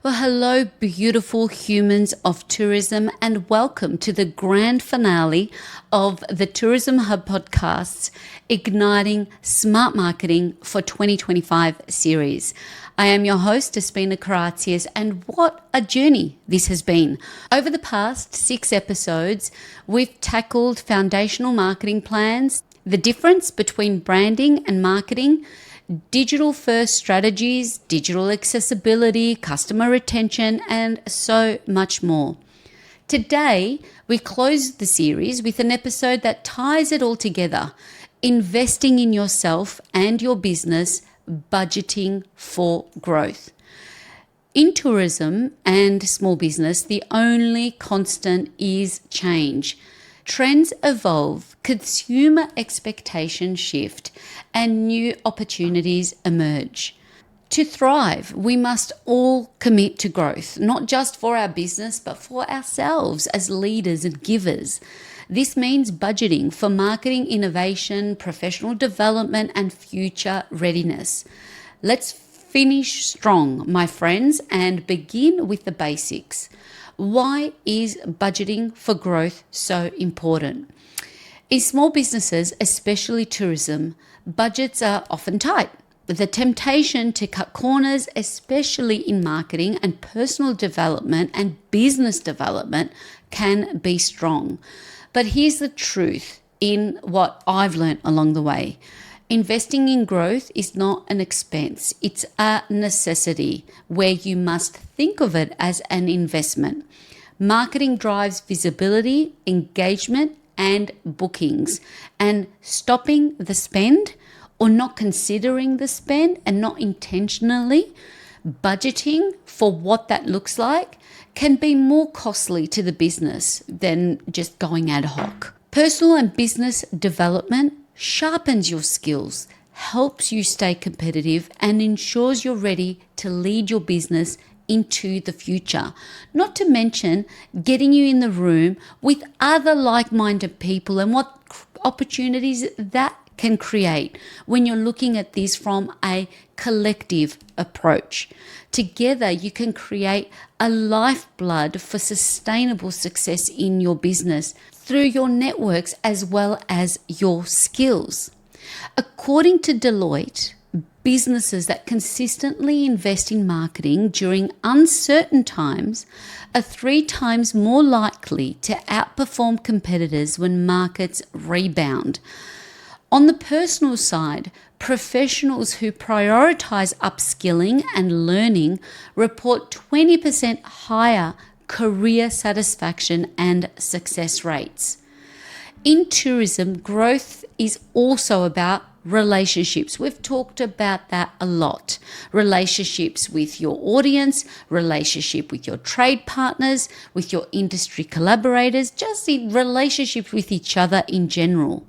Well, hello, beautiful humans of tourism, and welcome to the grand finale of the Tourism Hub podcast's Igniting Smart Marketing for 2025 series. I am your host, Despina Karatzias, and what a journey this has been. Over the past 6 episodes, we've tackled foundational marketing plans, the difference between branding and marketing, digital first strategies, digital accessibility, customer retention, and so much more. Today, we close the series with an episode that ties it all together: investing in yourself and your business, budgeting for growth. In tourism and small business, the only constant is change. Trends evolve, consumer expectations shift, and new opportunities emerge. To thrive, we must all commit to growth, not just for our business, but for ourselves as leaders and givers. This means budgeting for marketing innovation, professional development, and future readiness. Let's finish strong, my friends, and begin with the basics. Why is budgeting for growth so important? In small businesses, especially tourism, budgets are often tight. The temptation to cut corners, especially in marketing and personal development and business development, can be strong. But here's the truth in what I've learned along the way. Investing in growth is not an expense. It's a necessity where you must think of it as an investment. Marketing drives visibility, engagement, and bookings. And stopping the spend or not considering the spend and not intentionally budgeting for what that looks like can be more costly to the business than just going ad hoc. Personal and business development sharpens your skills, helps you stay competitive, and ensures you're ready to lead your business into the future. Not to mention getting you in the room with other like-minded people and what opportunities that can create when you're looking at this from a collective approach. Together, you can create a lifeblood for sustainable success in your business through your networks as well as your skills. According to Deloitte, businesses that consistently invest in marketing during uncertain times are 3 times more likely to outperform competitors when markets rebound. On the personal side, professionals who prioritize upskilling and learning report 20% higher career satisfaction and success rates. In tourism, growth is also about relationships. We've talked about that a lot. Relationships with your audience, relationship with your trade partners, with your industry collaborators, just the relationships with each other in general.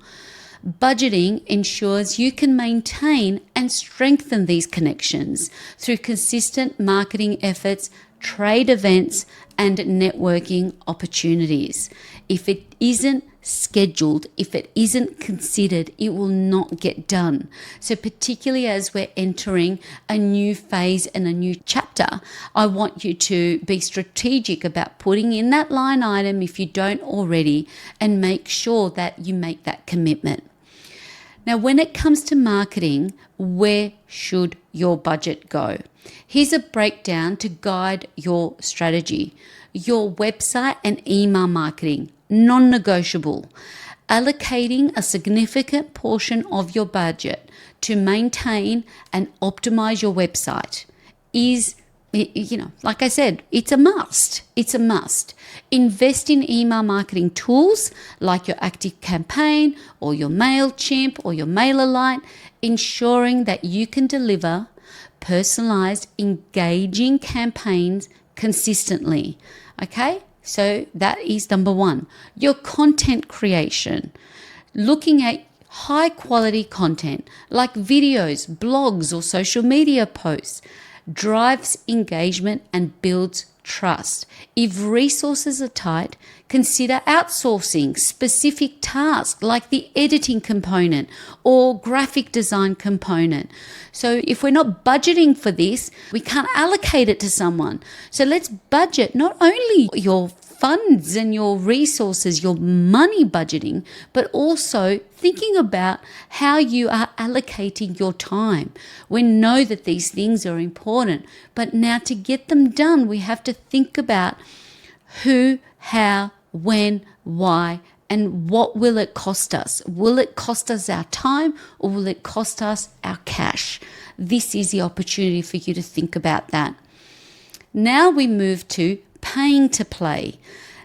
Budgeting ensures you can maintain and strengthen these connections through consistent marketing efforts, trade events, and networking opportunities. If it isn't scheduled, if it isn't considered, it will not get done. So particularly as we're entering a new phase and a new chapter, I want you to be strategic about putting in that line item if you don't already, and make sure that you make that commitment. Now, when it comes to marketing, where should your budget go? Here's a breakdown to guide your strategy. Your website and email marketing, non-negotiable. Allocating a significant portion of your budget to maintain and optimize your website is, like I said, it's a must. It's a must. Invest in email marketing tools like your Active Campaign or your MailChimp or your MailerLite, ensuring that you can deliver personalized, engaging campaigns consistently. Okay? So that is number 1. Your content creation. Looking at high quality content like videos, blogs, or social media posts. drives engagement and builds trust. If resources are tight, consider outsourcing specific tasks like the editing component or graphic design component. So if we're not budgeting for this, we can't allocate it to someone. So let's budget not only your funds and your resources, your money budgeting, but also thinking about how you are allocating your time. We know that these things are important, but now to get them done, we have to think about who, how, when, why, and what will it cost us? Will it cost us our time or will it cost us our cash? This is the opportunity for you to think about that. Now we move to paying to play.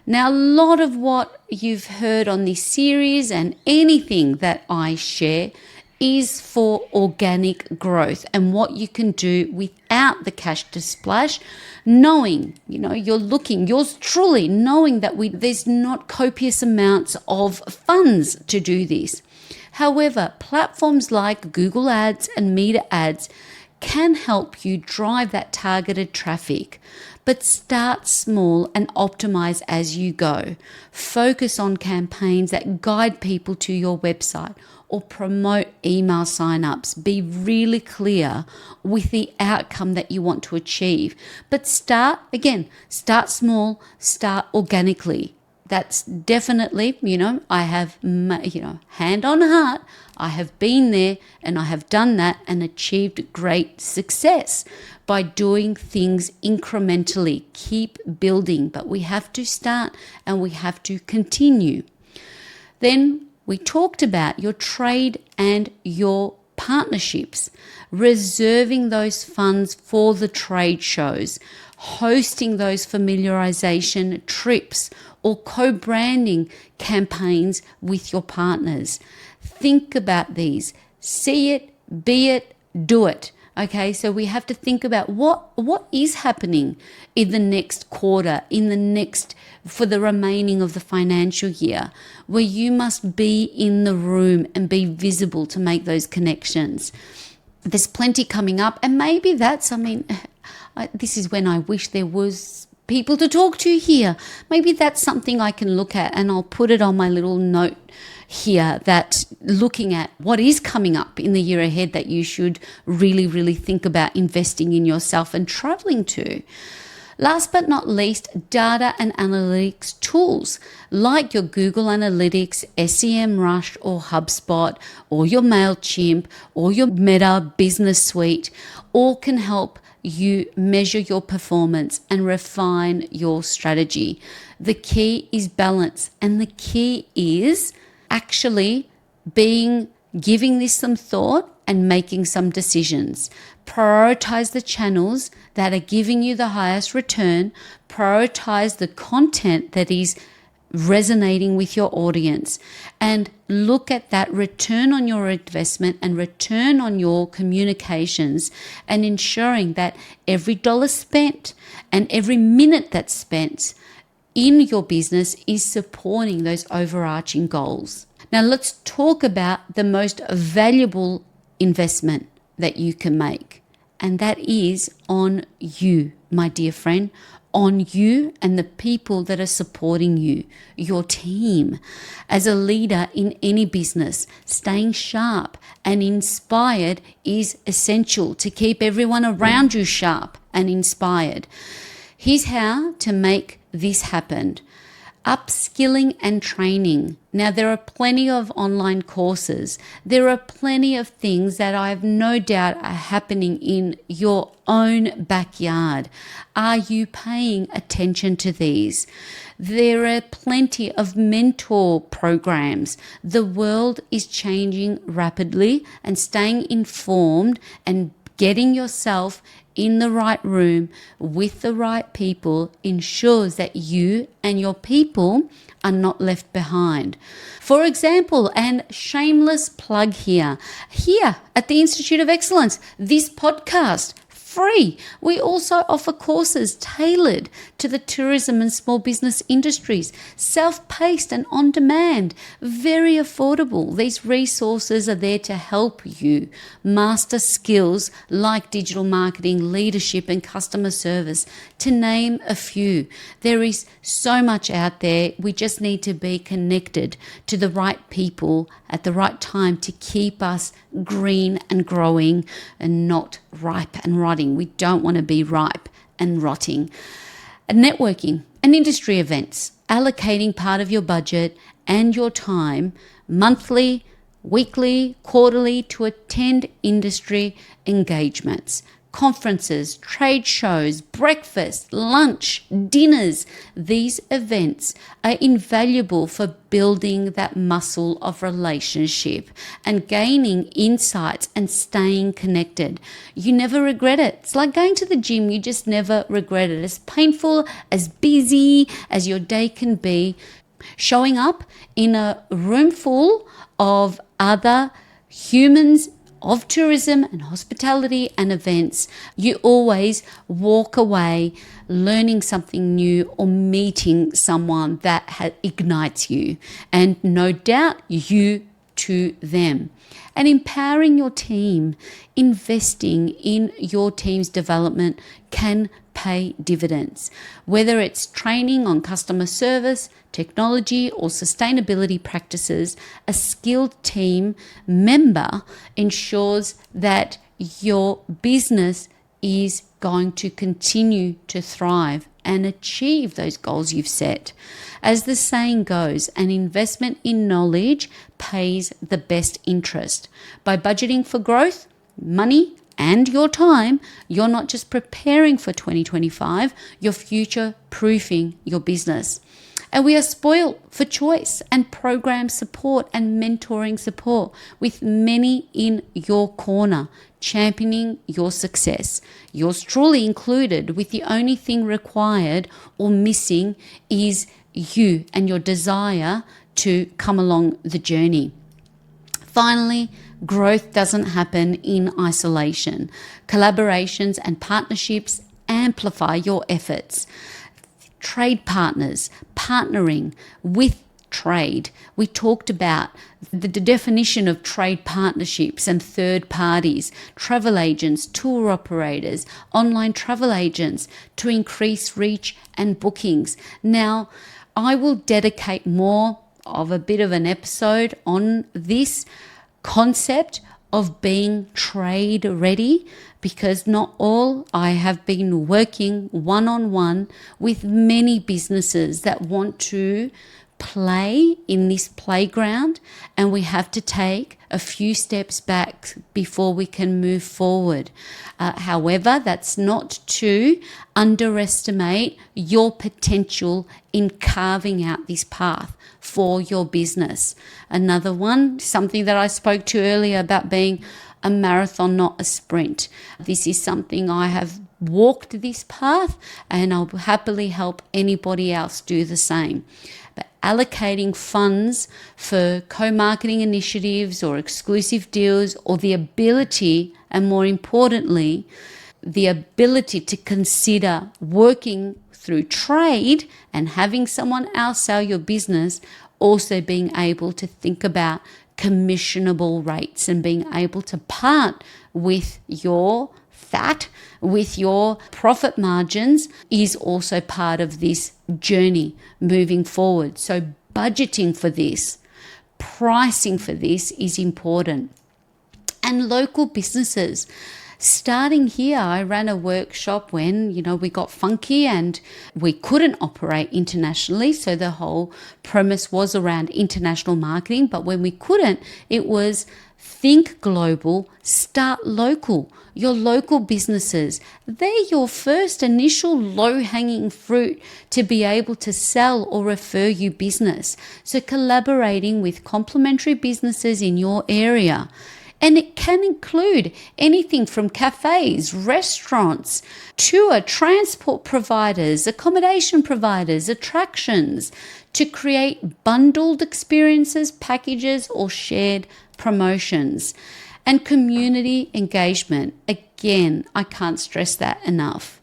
Now, a lot of what you've heard on this series and anything that I share is for organic growth and what you can do without the cash to splash, knowing, yours truly, knowing that there's not copious amounts of funds to do this. However, platforms like Google Ads and Meta Ads can help you drive that targeted traffic. But start small and optimize as you go. Focus on campaigns that guide people to your website or promote email signups. Be really clear with the outcome that you want to achieve. But start small, start organically. That's definitely, I have, hand on heart, I have been there and I have done that and achieved great success by doing things incrementally. Keep building, but we have to start and we have to continue. Then we talked about your trade and your partnerships, reserving those funds for the trade shows, hosting those familiarization trips, or co-branding campaigns with your partners. Think about these. See it, be it, do it. Okay, so we have to think about what is happening in the next quarter, for the remaining of the financial year, where you must be in the room and be visible to make those connections. There's plenty coming up, and maybe this is when I wish there was people to talk to here. Maybe that's something I can look at, and I'll put it on my little note here, that looking at what is coming up in the year ahead that you should really, really think about investing in yourself and traveling to. Last but not least, data and analytics tools like your Google Analytics, SEMrush or HubSpot, or your MailChimp or your Meta Business Suite all can help you measure your performance and refine your strategy. The key is balance, and the key is actually giving this some thought and making some decisions. Prioritize the channels that are giving you the highest return. Prioritize the content that is resonating with your audience, and look at that return on your investment and return on your communications, and ensuring that every dollar spent and every minute that's spent in your business is supporting those overarching goals. Now let's talk about the most valuable investment that you can make, and that is on you, my dear friend, on you and the people that are supporting you, your team. As a leader in any business, staying sharp and inspired is essential to keep everyone around you sharp and inspired. Here's how to make this happen. Upskilling and training. Now, there are plenty of online courses. There are plenty of things that I have no doubt are happening in your own backyard. Are you paying attention to these? There are plenty of mentor programs. The world is changing rapidly, and staying informed and getting yourself in the right room with the right people ensures that you and your people are not left behind. For example, and shameless plug here at the Institute of Excellence, this podcast, free. We also offer courses tailored to the tourism and small business industries, self-paced and on demand, very affordable. These resources are there to help you master skills like digital marketing, leadership, and customer service, to name a few. There is so much out there. We just need to be connected to the right people at the right time to keep us green and growing and not ripe and rotting. We don't want to be ripe and rotting. Networking and industry events, allocating part of your budget and your time monthly, weekly, quarterly to attend industry engagements, conferences, trade shows, breakfast, lunch, dinners. These events are invaluable for building that muscle of relationship and gaining insights and staying connected. You never regret it. It's like going to the gym. You just never regret it. As painful, as busy as your day can be, showing up in a room full of other humans of tourism and hospitality and events, you always walk away learning something new or meeting someone that ignites you, and no doubt you to them. And empowering your team, investing in your team's development can pay dividends. Whether it's training on customer service, technology, or sustainability practices, a skilled team member ensures that your business is going to continue to thrive and achieve those goals you've set. As the saying goes, an investment in knowledge pays the best interest. By budgeting for growth, money, and your time, you're not just preparing for 2025, you're future-proofing your business. And we are spoiled for choice and program support and mentoring support, with many in your corner championing your success. Yours truly included, with the only thing required or missing is you and your desire to come along the journey. Finally, growth doesn't happen in isolation. Collaborations and partnerships amplify your efforts. Trade partners, partnering with trade. We talked about the definition of trade partnerships and third parties, travel agents, tour operators, online travel agents to increase reach and bookings. Now, I will dedicate more of a bit of an episode on this concept of being trade ready, because not all, I have been working one-on-one with many businesses that want to play in this playground, and we have to take a few steps back before we can move forward. However, that's not to underestimate your potential in carving out this path for your business. Another one, something that I spoke to earlier about being a marathon, not a sprint. This is something I have walked this path, and I'll happily help anybody else do the same. But allocating funds for co-marketing initiatives or exclusive deals, or the ability, and more importantly, the ability to consider working through trade and having someone else sell your business, also being able to think about commissionable rates and being able to part with your fat, with your profit margins, is also part of this journey moving forward. So budgeting for this, pricing for this is important. And local businesses. Starting here, I ran a workshop when, we got funky and we couldn't operate internationally. So the whole premise was around international marketing. But when we couldn't, it was think global, start local. Your local businesses, they're your first initial low-hanging fruit to be able to sell or refer you business. So collaborating with complementary businesses in your area. And it can include anything from cafes, restaurants, tour, transport providers, accommodation providers, attractions, to create bundled experiences, packages, or shared promotions. And community engagement. Again, I can't stress that enough.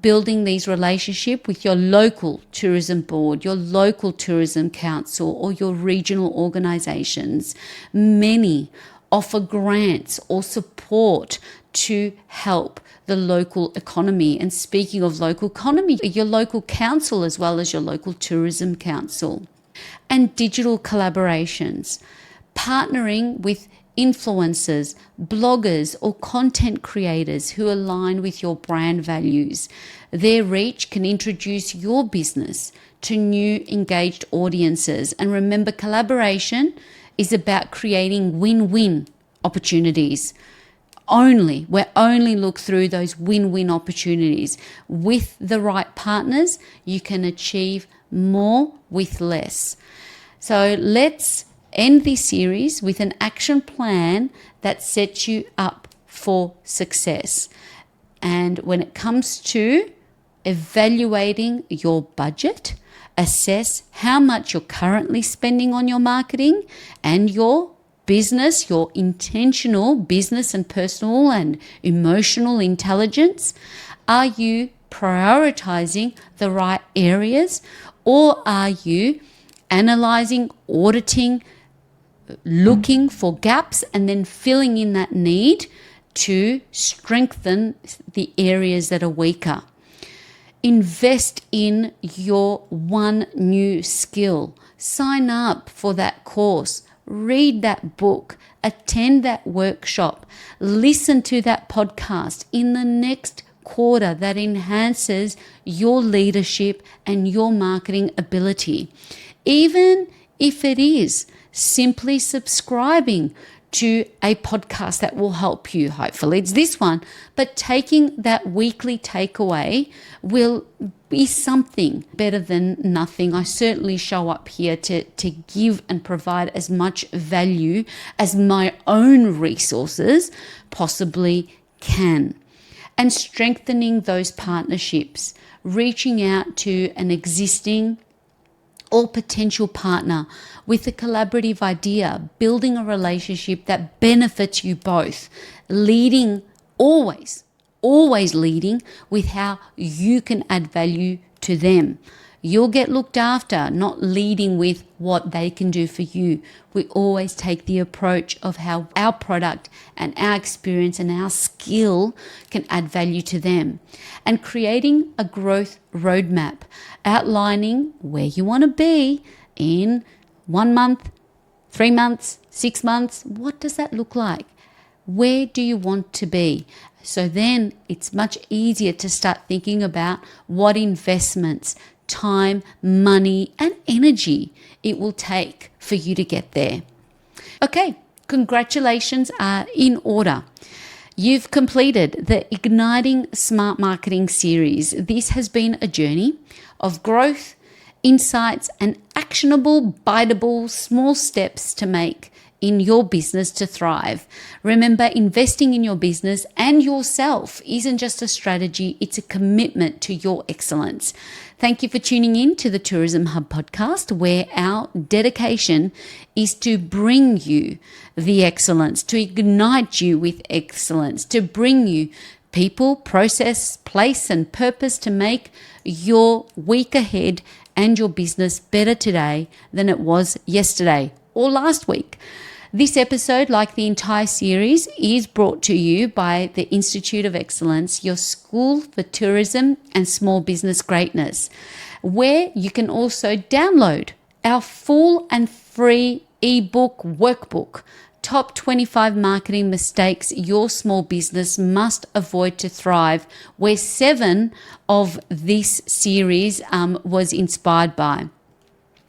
Building these relationships with your local tourism board, your local tourism council, or your regional organizations. Many offer grants or support to help the local economy. And speaking of local economy, your local council as well as your local tourism council. And digital collaborations, partnering with influencers, bloggers, or content creators who align with your brand values. Their reach can introduce your business to new engaged audiences. And remember, collaboration is about creating win-win opportunities. We only look through those win-win opportunities. With the right partners, you can achieve more with less. So let's end this series with an action plan that sets you up for success. And when it comes to evaluating your budget, assess how much you're currently spending on your marketing and your business, your intentional business and personal and emotional intelligence. Are you prioritizing the right areas, or are you analyzing, auditing, looking for gaps and then filling in that need to strengthen the areas that are weaker? Invest in your one new skill. Sign up for that course. Read that book. Attend that workshop. Listen to that podcast in the next quarter that enhances your leadership and your marketing ability. Even if it is simply subscribing to a podcast that will help you. Hopefully it's this one, but taking that weekly takeaway will be something better than nothing. I certainly show up here to give and provide as much value as my own resources possibly can. And strengthening those partnerships, reaching out to an existing or potential partner with a collaborative idea, building a relationship that benefits you both, leading always leading with how you can add value to them. You'll get looked after, not leading with what they can do for you. We always take the approach of how our product and our experience and our skill can add value to them. And creating a growth roadmap, outlining where you want to be in 1 month, 3 months, 6 months. What does that look like? Where do you want to be? So then it's much easier to start thinking about what investments, time, money, and energy it will take for you to get there. Okay, congratulations are in order. You've completed the Igniting Smart Marketing series. This has been a journey of growth, insights, and actionable, biteable, small steps to make in your business to thrive. Remember, investing in your business and yourself isn't just a strategy, it's a commitment to your excellence. Thank you for tuning in to the Tourism Hub podcast, where our dedication is to bring you the excellence, to ignite you with excellence, to bring you people, process, place, and purpose to make your week ahead and your business better today than it was yesterday or last week. This episode, like the entire series, is brought to you by the Institute of Excellence, your school for tourism and small business greatness, where you can also download our full and free ebook workbook, Top 25 Marketing Mistakes Your Small Business Must Avoid to Thrive, where 7 of this series was inspired by.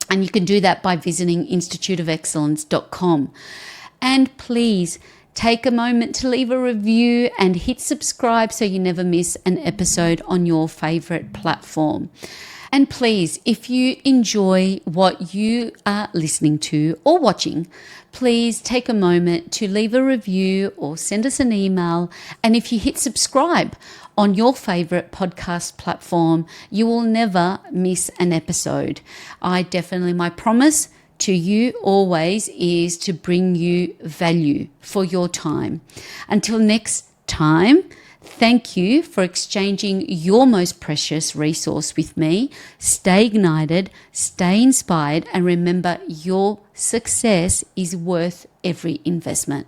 And you can do that by visiting instituteofexcellence.com. And please take a moment to leave a review and hit subscribe so you never miss an episode on your favorite platform. And please, if you enjoy what you are listening to or watching, please take a moment to leave a review or send us an email. And if you hit subscribe on your favorite podcast platform, you will never miss an episode. My promise to you always is to bring you value for your time. Until next time, thank you for exchanging your most precious resource with me. Stay ignited, stay inspired, and remember your success is worth every investment.